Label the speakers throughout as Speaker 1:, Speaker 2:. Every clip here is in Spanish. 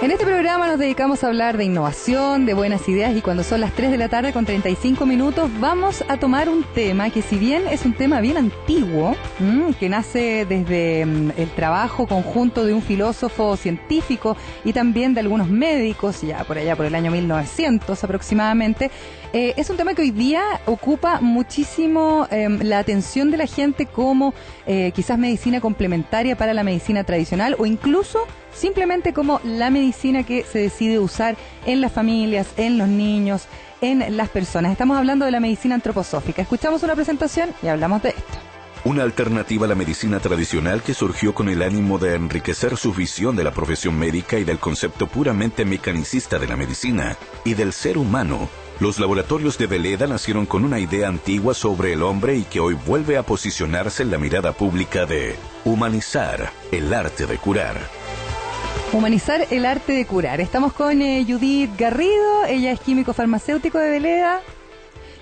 Speaker 1: En este programa nos dedicamos a hablar de innovación, de buenas ideas, y cuando son las 3 de la tarde con 35 minutos vamos a tomar un tema que, si bien es un tema bien antiguo, que nace desde el trabajo conjunto de un filósofo científico y también de algunos médicos, ya por allá por el año 1900 aproximadamente, es un tema que hoy día ocupa muchísimo la atención de la gente como quizás medicina complementaria para la medicina tradicional, o incluso simplemente como la medicina que se decide usar en las familias, en los niños, en las personas. Estamos hablando de la medicina antroposófica. Escuchamos una presentación y hablamos de esto.
Speaker 2: Una alternativa a la medicina tradicional que surgió con el ánimo de enriquecer su visión de la profesión médica y del concepto puramente mecanicista de la medicina y del ser humano. Los laboratorios de Veleda nacieron con una idea antigua sobre el hombre y que hoy vuelve a posicionarse en la mirada pública de humanizar el arte de curar.
Speaker 1: Humanizar el arte de curar. Estamos con Judith Garrido, ella es químico farmacéutico de Veleda.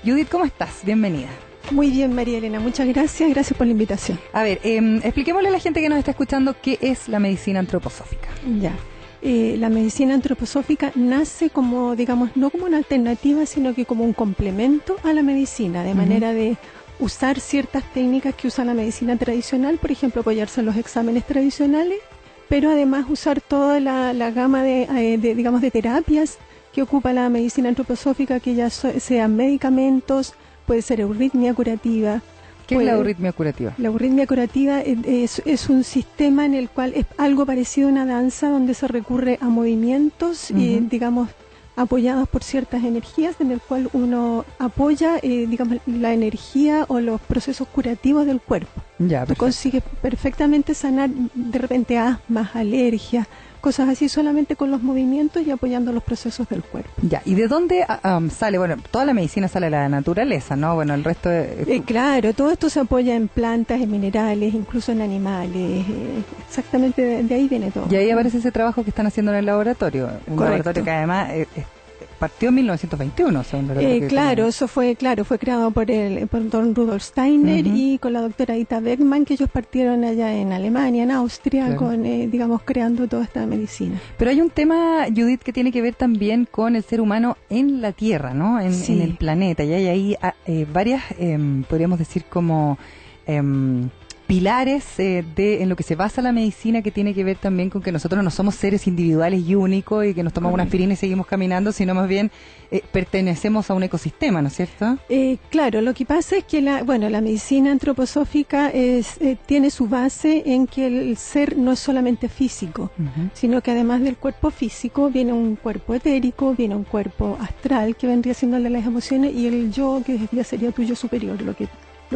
Speaker 1: Judith, ¿cómo estás? Bienvenida.
Speaker 3: Muy bien, María Elena, muchas gracias por la invitación.
Speaker 1: A ver, expliquémosle a la gente que nos está escuchando qué es la medicina antroposófica.
Speaker 3: Ya, la medicina antroposófica nace como, digamos, no como una alternativa, sino que como un complemento a la medicina, de manera de usar ciertas técnicas que usa la medicina tradicional, por ejemplo, apoyarse en los exámenes tradicionales, pero además usar toda la gama de terapias que ocupa la medicina antroposófica, que ya sean medicamentos, puede ser euritmia curativa.
Speaker 1: ¿Qué es la euritmia curativa?
Speaker 3: La euritmia curativa es un sistema en el cual es algo parecido a una danza, donde se recurre a movimientos, digamos, apoyados por ciertas energías, en el cual uno apoya, digamos, la energía o los procesos curativos del cuerpo.
Speaker 1: Ya,
Speaker 3: tú consigues perfectamente sanar de repente asmas, alergias, cosas así, solamente con los movimientos y apoyando los procesos del cuerpo.
Speaker 1: Ya, ¿y de dónde sale? Bueno, toda la medicina sale de la naturaleza, ¿no? Bueno, el resto de...
Speaker 3: claro, todo esto se apoya en plantas, en minerales, incluso en animales, exactamente de ahí viene todo.
Speaker 1: Y ahí aparece ese trabajo que están haciendo en el laboratorio, un
Speaker 3: Correcto.
Speaker 1: laboratorio que además partió en 1921, según
Speaker 3: claro, eso fue creado por don Rudolf Steiner y con la doctora Ita Beckmann, que ellos partieron allá en Alemania, en Austria, claro, con, digamos, creando toda esta medicina.
Speaker 1: Pero hay un tema, Judith, que tiene que ver también con el ser humano en la Tierra, ¿no? En el planeta, y hay ahí varias, podríamos decir como... pilares en lo que se basa la medicina, que tiene que ver también con que nosotros no somos seres individuales y únicos y que nos tomamos una aspirina y seguimos caminando, sino más bien pertenecemos a un ecosistema, ¿no es cierto?
Speaker 3: Claro, lo que pasa es que la medicina antroposófica tiene su base en que el ser no es solamente físico, sino que además del cuerpo físico viene un cuerpo etérico, viene un cuerpo astral, que vendría siendo el de las emociones, y el yo, que ya sería tu yo superior, lo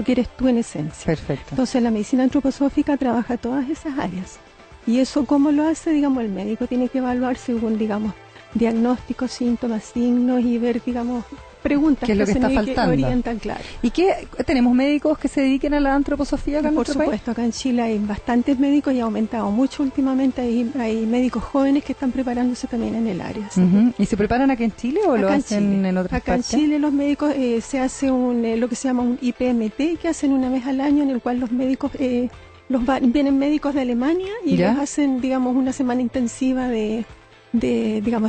Speaker 3: que eres tú en esencia.
Speaker 1: Perfecto.
Speaker 3: Entonces la medicina antroposófica trabaja todas esas áreas. Y eso, ¿cómo lo hace? Digamos, el médico tiene que evaluar según, digamos, diagnósticos, síntomas, signos, y ver, digamos, preguntas
Speaker 1: ¿qué es lo que está faltando?
Speaker 3: Que orientan, claro.
Speaker 1: ¿Y qué tenemos médicos que se dediquen a la antroposofía acá en
Speaker 3: Por
Speaker 1: nuestro
Speaker 3: supuesto,
Speaker 1: país?
Speaker 3: acá en Chile hay bastantes médicos y ha aumentado mucho últimamente. Hay médicos jóvenes que están preparándose también en el área. ¿Sí?
Speaker 1: ¿Y se preparan aquí en Chile o acá lo hacen en otras
Speaker 3: acá
Speaker 1: partes?
Speaker 3: En Chile los médicos se hace lo que se llama un IPMT, que hacen una vez al año, en el cual los médicos vienen médicos de Alemania y les hacen, digamos, una semana intensiva de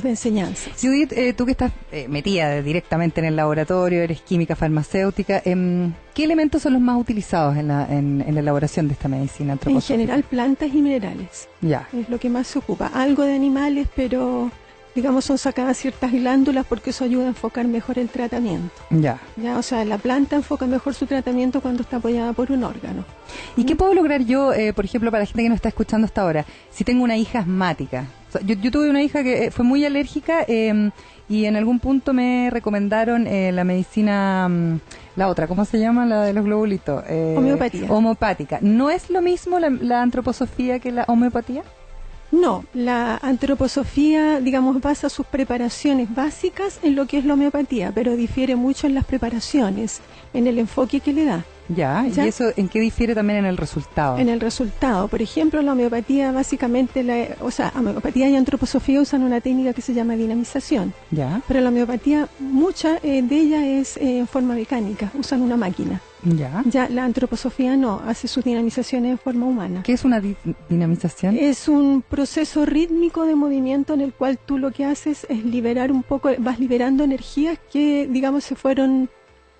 Speaker 3: enseñanza.
Speaker 1: Judith, tú que estás metida directamente en el laboratorio, eres química farmacéutica, ¿qué elementos son los más utilizados en la elaboración de esta medicina antroposófica?
Speaker 3: En general, plantas y minerales.
Speaker 1: Ya.
Speaker 3: Es lo que más se ocupa. Algo de animales, pero digamos son sacadas ciertas glándulas, porque eso ayuda a enfocar mejor el tratamiento.
Speaker 1: Ya.
Speaker 3: O sea, la planta enfoca mejor su tratamiento cuando está apoyada por un órgano.
Speaker 1: ¿Y qué puedo lograr yo, por ejemplo, para la gente que nos está escuchando hasta ahora, si tengo una hija asmática? O sea, yo tuve una hija que fue muy alérgica y en algún punto me recomendaron la medicina, la otra, ¿cómo se llama? La de los globulitos.
Speaker 3: Homeopatía.
Speaker 1: Homeopática. ¿No es lo mismo la antroposofía que la homeopatía?
Speaker 3: No, la antroposofía, digamos, basa sus preparaciones básicas en lo que es la homeopatía, pero difiere mucho en las preparaciones, en el enfoque que le da.
Speaker 1: ¿Ya? ¿Y eso en qué difiere también en el resultado?
Speaker 3: En el resultado. Por ejemplo, la homeopatía básicamente, homeopatía y antroposofía usan una técnica que se llama dinamización.
Speaker 1: ¿Ya?
Speaker 3: Pero la homeopatía, mucha de ella es en forma mecánica, usan una máquina. Ya la antroposofía no, hace sus dinamizaciones en forma humana.
Speaker 1: ¿Qué es una dinamización?
Speaker 3: Es un proceso rítmico de movimiento en el cual tú lo que haces es liberar un poco, vas liberando energías que, digamos, se fueron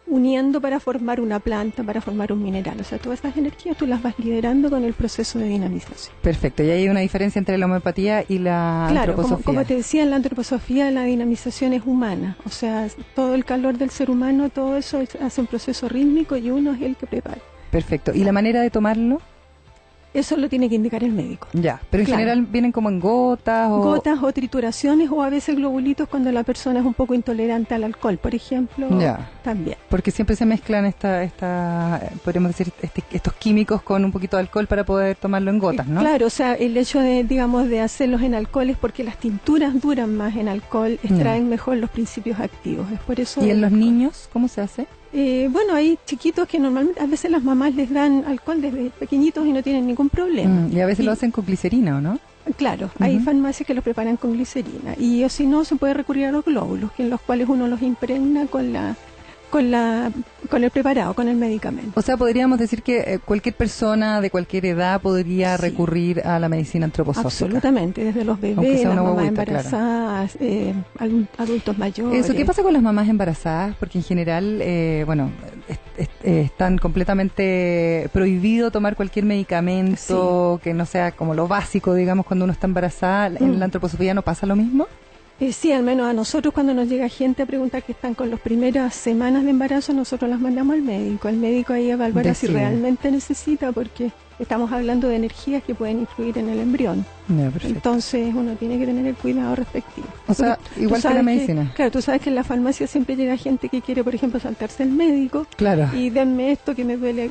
Speaker 3: uniendo para formar una planta, para formar un mineral. O sea, todas esas energías tú las vas liberando con el proceso de dinamización.
Speaker 1: Perfecto. Y hay una diferencia entre la homeopatía y la antroposofía.
Speaker 3: Como te decía, en la antroposofía la dinamización es humana. O sea, todo el calor del ser humano, todo eso hace un proceso rítmico y uno es el que prepara.
Speaker 1: Perfecto. ¿Y la manera de tomarlo?
Speaker 3: Eso lo tiene que indicar el médico.
Speaker 1: Ya, pero en general vienen como en gotas o...
Speaker 3: Gotas o trituraciones o a veces globulitos cuando la persona es un poco intolerante al alcohol, por ejemplo, también.
Speaker 1: Porque siempre se mezclan podríamos decir, estos químicos con un poquito de alcohol para poder tomarlo en gotas, ¿no?
Speaker 3: Claro, o sea, el hecho de, digamos, de hacerlos en alcohol es porque las tinturas duran más en alcohol, extraen mejor los principios activos. Es por eso.
Speaker 1: ¿Y en los niños cómo se hace?
Speaker 3: Bueno, hay chiquitos que normalmente, a veces las mamás les dan alcohol desde pequeñitos y no tienen ningún problema.
Speaker 1: Y a veces lo hacen con glicerina, ¿o no?
Speaker 3: Claro, hay farmacias que los preparan con glicerina. Y o si no, se puede recurrir a los glóbulos, en los cuales uno los impregna con el preparado, con el medicamento.
Speaker 1: O sea, podríamos decir que cualquier persona de cualquier edad podría recurrir a la medicina antroposófica.
Speaker 3: Absolutamente, desde los bebés, las mamás embarazadas, adultos mayores.
Speaker 1: ¿Qué pasa con las mamás embarazadas? Porque en general, están completamente prohibido tomar cualquier medicamento que no sea como lo básico, digamos, cuando uno está embarazada. ¿En la antroposofía no pasa lo mismo?
Speaker 3: Sí, al menos a nosotros cuando nos llega gente a preguntar que están con las primeras semanas de embarazo, nosotros las mandamos al médico. El médico ahí evaluará si realmente necesita, porque estamos hablando de energías que pueden influir en el embrión. Entonces uno tiene que tener el cuidado respectivo.
Speaker 1: O sea, igual que la medicina.
Speaker 3: Claro, tú sabes que en la farmacia siempre llega gente que quiere, por ejemplo, saltarse el médico.
Speaker 1: Claro.
Speaker 3: Y denme esto que me duele.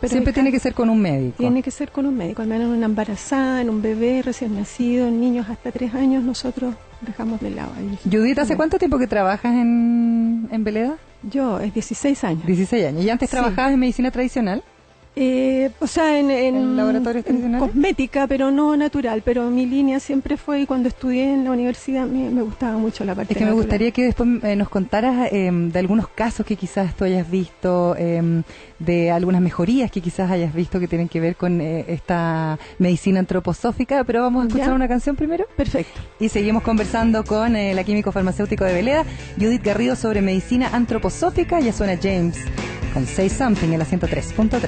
Speaker 1: Pero siempre tiene que ser con un médico.
Speaker 3: Tiene que ser con un médico, al menos en una embarazada, en un bebé recién nacido, en niños hasta 3 años, nosotros dejamos de lado.
Speaker 1: Judith, ¿hace cuánto tiempo que trabajas en Veleda?
Speaker 3: Yo, es 16 años.
Speaker 1: 16 años. ¿Y antes trabajabas en medicina tradicional?
Speaker 3: O sea, en
Speaker 1: laboratorios tradicionales,
Speaker 3: cosmética, pero no natural. Pero mi línea siempre fue, y cuando estudié en la universidad me gustaba mucho la parte.
Speaker 1: Es que me gustaría que después nos contaras de algunos casos que quizás tú hayas visto, de algunas mejorías que quizás hayas visto que tienen que ver con esta medicina antroposófica. Pero vamos a escuchar una canción primero.
Speaker 3: Perfecto.
Speaker 1: Y seguimos conversando con la químico farmacéutico de Veleda, Judith Garrido, sobre medicina antroposófica. Ya suena James con Say Something en la 103.3.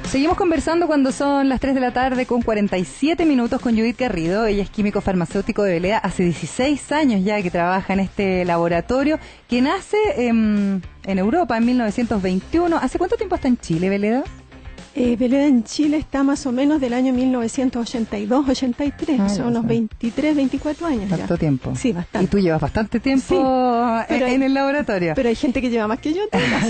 Speaker 1: Seguimos conversando cuando son las 3 de la tarde con 47 minutos con Judith Garrido. Ella es químico farmacéutico de Veleda, hace 16 años ya que trabaja en este laboratorio que nace en Europa en 1921. ¿Hace cuánto tiempo está en Chile, Veleda?
Speaker 3: Veleda en Chile está más o menos del año 1982-83, o sea, unos 23, 24 años ya.
Speaker 1: ¿Tanto tiempo?
Speaker 3: Sí, bastante.
Speaker 1: Y tú llevas bastante tiempo en el laboratorio.
Speaker 3: Pero hay gente que lleva más que yo,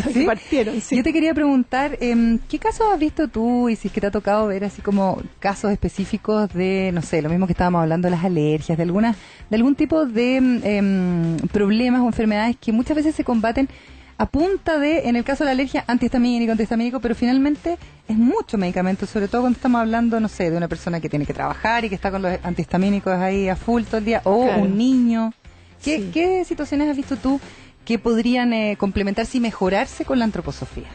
Speaker 3: ¿sí? Que partieron, sí.
Speaker 1: Yo te quería preguntar, ¿qué casos has visto tú y si es que te ha tocado ver así como casos específicos de, no sé, lo mismo que estábamos hablando de las alergias, de algún tipo de problemas o enfermedades que muchas veces se combaten a punta de, en el caso de la alergia, antihistamínico, pero finalmente es mucho medicamento, sobre todo cuando estamos hablando, no sé, de una persona que tiene que trabajar y que está con los antihistamínicos ahí a full todo el día, o un niño. ¿Qué situaciones has visto tú que podrían complementarse y mejorarse con la antroposofía?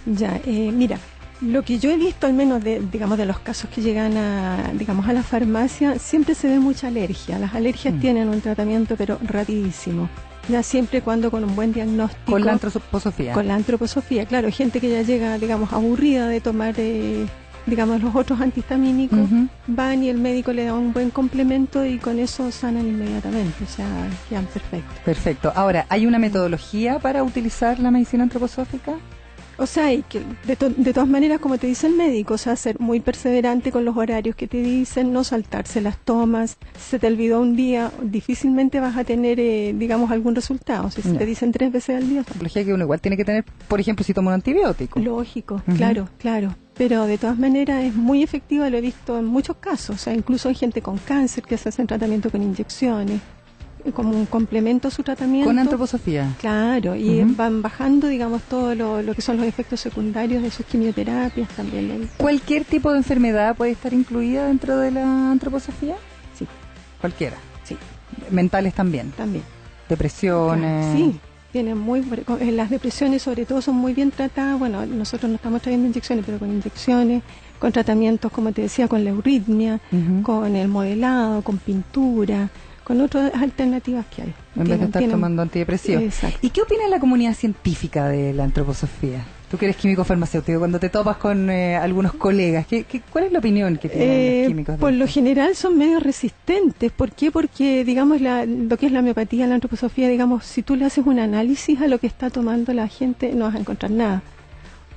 Speaker 3: Ya, mira, lo que yo he visto, al menos de los casos que llegan a la farmacia, siempre se ve mucha alergia. Las alergias tienen un tratamiento, pero rapidísimo. Ya siempre cuando con un buen diagnóstico.
Speaker 1: Con la antroposofía.
Speaker 3: Con la antroposofía, claro. Gente que ya llega, aburrida de tomar, los otros antihistamínicos, van y el médico le da un buen complemento y con eso sanan inmediatamente. O sea, quedan perfectos.
Speaker 1: Perfecto. Ahora, ¿hay una metodología para utilizar la medicina antroposófica?
Speaker 3: O sea, hay que, de todas maneras, como te dice el médico, o sea, ser muy perseverante con los horarios que te dicen, no saltarse las tomas. Si se te olvidó un día, difícilmente vas a tener, algún resultado. Si te dicen 3 veces al día.
Speaker 1: La metodología que uno igual tiene que tener, por ejemplo, si toma un antibiótico.
Speaker 3: Lógico, claro. Pero de todas maneras es muy efectiva, lo he visto en muchos casos. O sea, incluso hay gente con cáncer que se hacen tratamiento con inyecciones, como un complemento a su tratamiento.
Speaker 1: Con antroposofía.
Speaker 3: Claro, y van bajando, todo lo que son los efectos secundarios de sus quimioterapias también.
Speaker 1: ¿Cualquier tipo de enfermedad puede estar incluida dentro de la antroposofía?
Speaker 3: Sí.
Speaker 1: ¿Cualquiera?
Speaker 3: Sí.
Speaker 1: ¿Mentales también?
Speaker 3: También.
Speaker 1: ¿Depresiones?
Speaker 3: Claro. Sí. las depresiones sobre todo son muy bien tratadas. Bueno, nosotros no estamos trayendo inyecciones, pero con inyecciones, con tratamientos, como te decía, con la euritmia, con el modelado, con pintura, con otras alternativas que hay.
Speaker 1: En vez de estar tomando antidepresivos.
Speaker 3: Exacto.
Speaker 1: ¿Y qué opina la comunidad científica de la antroposofía? Tú que eres químico farmacéutico, cuando te topas con algunos colegas, ¿cuál es la opinión que tienen los químicos?
Speaker 3: Por lo general son medio resistentes. ¿Por qué? Porque, digamos, lo que es la homeopatía, la antroposofía, digamos, si tú le haces un análisis a lo que está tomando la gente, no vas a encontrar nada.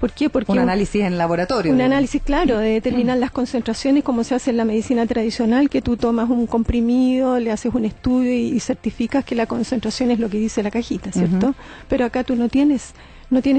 Speaker 3: ¿Por qué? Porque
Speaker 1: un análisis en laboratorio.
Speaker 3: Un análisis, claro, de determinar las concentraciones, como se hace en la medicina tradicional, que tú tomas un comprimido, le haces un estudio y certificas que la concentración es lo que dice la cajita, ¿cierto? Pero acá tú no tienes,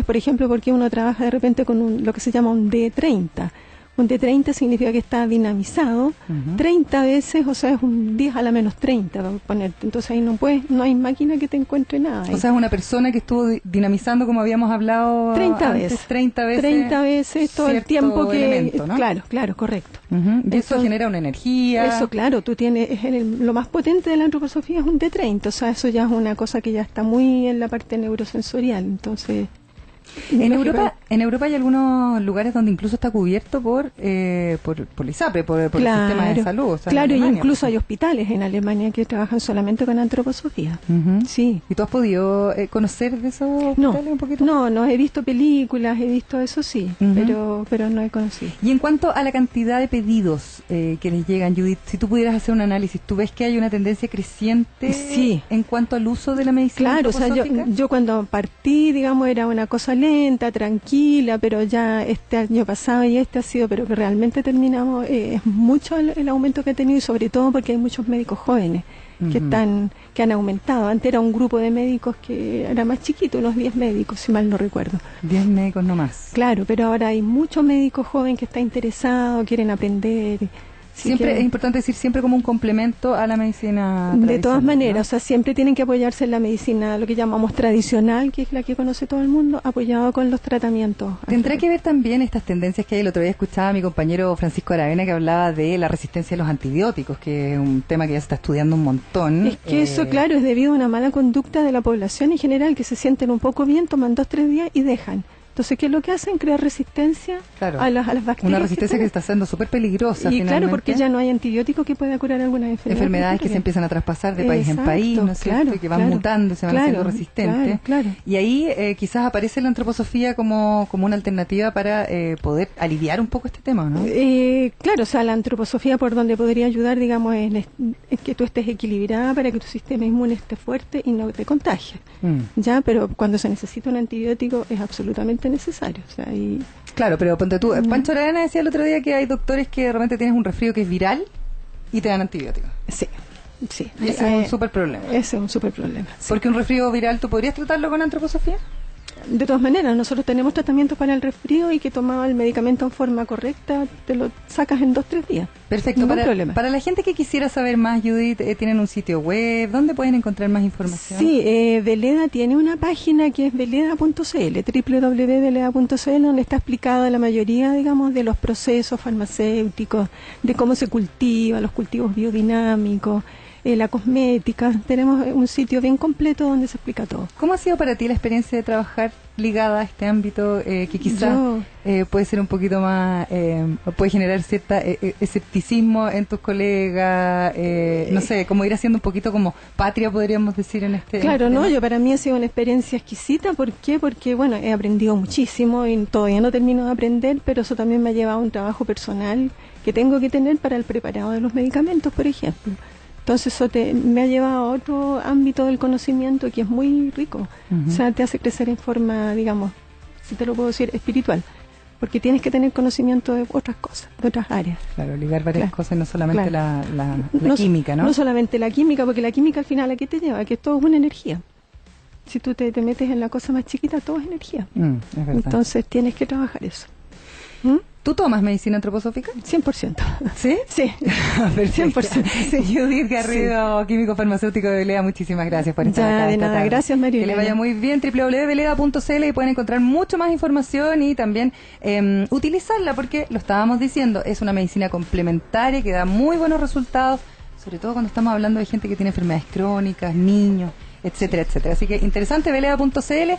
Speaker 3: por ejemplo, porque uno trabaja de repente con lo que se llama un D30. Un D30 significa que está dinamizado 30 veces, o sea, es un 10 a la menos 30, para ponerte. Entonces ahí no hay máquina que te encuentre nada.
Speaker 1: O sea, es una persona que estuvo dinamizando, como habíamos hablado
Speaker 3: 30
Speaker 1: antes,
Speaker 3: veces.
Speaker 1: 30 veces
Speaker 3: todo el tiempo que...
Speaker 1: elemento, ¿no?
Speaker 3: Claro, correcto.
Speaker 1: Y eso genera una energía.
Speaker 3: Eso, claro, tú tienes... lo más potente de la antroposofía es un D30, o sea, eso ya es una cosa que ya está muy en la parte neurosensorial, entonces...
Speaker 1: En Europa hay algunos lugares donde incluso está cubierto por el ISAPRE, por el sistema de salud. O sea,
Speaker 3: claro, y incluso hay hospitales en Alemania que trabajan solamente con antroposofía. Sí.
Speaker 1: ¿Y tú has podido conocer de esos hospitales un poquito?
Speaker 3: No, he visto películas, he visto eso sí, pero no he conocido.
Speaker 1: Y en cuanto a la cantidad de pedidos que les llegan, Judith, si tú pudieras hacer un análisis, ¿tú ves que hay una tendencia creciente en cuanto al uso de la medicina antroposófica?
Speaker 3: Claro, o sea, yo cuando partí, digamos, era una cosa lenta, tranquila, pero ya este año pasado y ha sido, pero que realmente terminamos, es mucho el aumento que ha tenido, y sobre todo porque hay muchos médicos jóvenes que han aumentado. Antes era un grupo de médicos que era más chiquito, unos 10 médicos, si mal no recuerdo.
Speaker 1: 10 médicos nomás.
Speaker 3: Claro, pero ahora hay muchos médicos jóvenes que están interesados, quieren aprender.
Speaker 1: Siempre es importante decir, siempre como un complemento a la medicina tradicional.
Speaker 3: De todas maneras,
Speaker 1: ¿no?
Speaker 3: O sea, siempre tienen que apoyarse en la medicina, lo que llamamos tradicional, que es la que conoce todo el mundo, apoyado con los tratamientos.
Speaker 1: ¿Tendrá que ver también estas tendencias que hay? El otro día escuchaba a mi compañero Francisco Aravena que hablaba de la resistencia a los antibióticos, que es un tema que ya se está estudiando un montón.
Speaker 3: Es que eso, claro, es debido a una mala conducta de la población en general, que se sienten un poco bien, toman 2-3 días y dejan. Entonces, ¿qué es lo que hacen? Crear resistencia a las bacterias.
Speaker 1: Una resistencia que está siendo súper peligrosa,
Speaker 3: y
Speaker 1: finalmente.
Speaker 3: Claro, porque ya no hay antibiótico que pueda curar algunas
Speaker 1: enfermedades que se empiezan a traspasar de país en país, ¿no es cierto? Y que van mutando y se van haciendo resistentes. Y ahí quizás aparece la antroposofía como una alternativa para poder aliviar un poco este tema, ¿no?
Speaker 3: Claro, o sea, la antroposofía por donde podría ayudar, digamos, es que tú estés equilibrada para que tu sistema inmune esté fuerte y no te contagie. Ya, pero cuando se necesita un antibiótico es absolutamente necesario. O sea,
Speaker 1: Claro, pero ponte tú, Pancho Arana decía el otro día que hay doctores que de repente tienes un resfrío que es viral y te dan antibióticos.
Speaker 3: Sí.
Speaker 1: Y ese es un súper problema.
Speaker 3: Ese es un súper problema. Sí.
Speaker 1: Porque un resfrío viral, ¿tú podrías tratarlo con antroposofía?
Speaker 3: De todas maneras, nosotros tenemos tratamientos para el resfrío y que tomaba el medicamento en forma correcta, te lo sacas en 2-3 días.
Speaker 1: Perfecto. Para la gente que quisiera saber más, Judith, ¿tienen un sitio web? ¿Dónde pueden encontrar más información?
Speaker 3: Sí, Veleda tiene una página que es veleda.cl, www.veleda.cl, donde está explicada la mayoría, digamos, de los procesos farmacéuticos, de cómo se cultiva, los cultivos biodinámicos, la cosmética. Tenemos un sitio bien completo donde se explica todo.
Speaker 1: ¿Cómo ha sido para ti la experiencia de trabajar ligada a este ámbito que quizás puede ser un poquito más, puede generar cierta escepticismo en tus colegas, no sé, como ir haciendo un poquito como patria, podríamos decir, en este...
Speaker 3: Claro, para mí ha sido una experiencia exquisita. ¿Por qué? Porque, bueno, he aprendido muchísimo y todavía no termino de aprender, pero eso también me ha llevado a un trabajo personal que tengo que tener para el preparado de los medicamentos, por ejemplo. Entonces eso me ha llevado a otro ámbito del conocimiento que es muy rico. O sea, te hace crecer en forma, digamos, si te lo puedo decir, espiritual. Porque tienes que tener conocimiento de otras cosas, de otras áreas.
Speaker 1: Claro, ligar varias cosas, no solamente la química, ¿no?
Speaker 3: No solamente la química, porque la química al final, ¿a qué te lleva? Que todo es una energía. Si tú te metes en la cosa más chiquita, todo es energía.
Speaker 1: Es verdad.
Speaker 3: Entonces tienes que trabajar eso.
Speaker 1: ¿Tú tomas medicina antroposófica?
Speaker 3: 100%.
Speaker 1: ¿Sí?
Speaker 3: Sí.
Speaker 1: 100%. Sí. Judith Garrido, químico farmacéutico de Veleda, muchísimas gracias por estar acá.
Speaker 3: De nada, gracias María.
Speaker 1: Que le vaya muy bien, www.veleda.cl, y pueden encontrar mucho más información y también utilizarla, porque lo estábamos diciendo, es una medicina complementaria que da muy buenos resultados, sobre todo cuando estamos hablando de gente que tiene enfermedades crónicas, niños. etcétera, etcétera. Así que interesante, velea.cl.